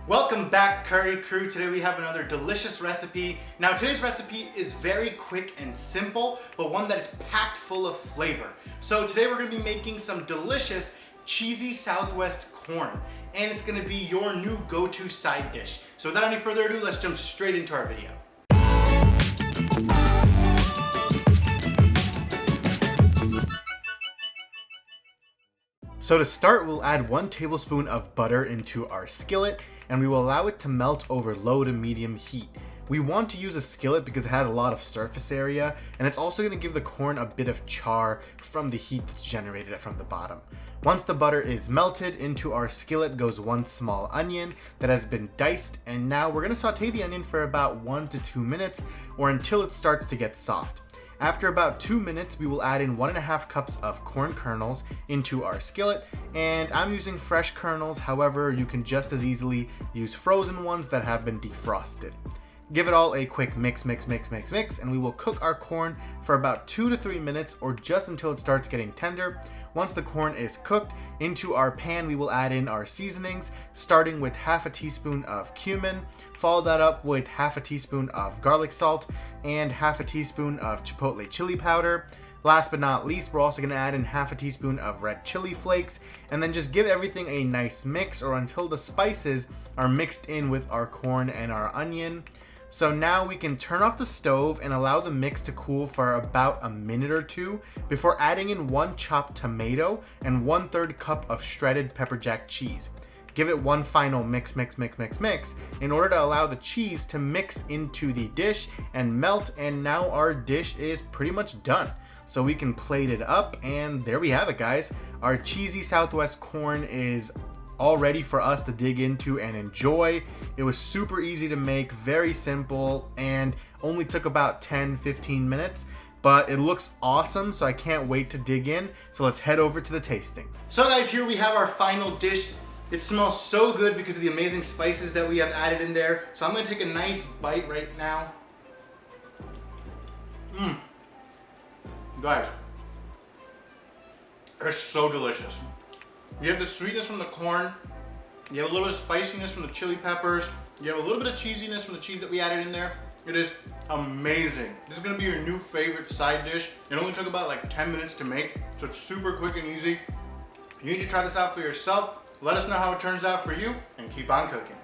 Welcome back, Curry Crew. Today we have another delicious recipe. Now today's recipe is very quick and simple, but one that is packed full of flavor. So today we're gonna be making some delicious cheesy Southwest corn, and it's gonna be your new go-to side dish. So without any further ado, let's jump straight into our video. So to start, we'll add 1 tablespoon of butter into our skillet, and we will allow it to melt over low to medium heat. We want to use a skillet because it has a lot of surface area, and it's also going to give the corn a bit of char from the heat that's generated from the bottom. Once the butter is melted, into our skillet goes 1 small onion that has been diced, and now we're going to saute the onion for about 1 to 2 minutes or until it starts to get soft. After about 2 minutes, we will add in 1.5 cups of corn kernels into our skillet, and I'm using fresh kernels. However, you can just as easily use frozen ones that have been defrosted. Give it all a quick mix, and we will cook our corn for about 2 to 3 minutes or just until it starts getting tender. Once the corn is cooked, into our pan we will add in our seasonings, starting with half a teaspoon of cumin, follow that up with half a teaspoon of garlic salt and half a teaspoon of chipotle chili powder. Last but not least, we're also going to add in half a teaspoon of red chili flakes, and then just give everything a nice mix or until the spices are mixed in with our corn and our onion. So now we can turn off the stove and allow the mix to cool for about a minute or two before adding in 1 chopped tomato and 1/3 cup of shredded pepper jack cheese. Give it one final mix in order to allow the cheese to mix into the dish and melt, and now our dish is pretty much done. So we can plate it up, and there we have it, guys. Our cheesy Southwest corn is all ready for us to dig into and enjoy. It was super easy to make, very simple, and only took about 10-15 minutes, but it looks awesome, so I can't wait to dig in. So let's head over to the tasting. So guys, here we have our final dish. It smells so good because of the amazing spices that we have added in there. So I'm gonna take a nice bite right now. Guys, it's so delicious. You have the sweetness from the corn, you have a little bit of spiciness from the chili peppers, you have a little bit of cheesiness from the cheese that we added in there. It is amazing. This is gonna be your new favorite side dish. It only took about like 10 minutes to make, so it's super quick and easy. You need to try this out for yourself. Let us know how it turns out for you, and keep on cooking.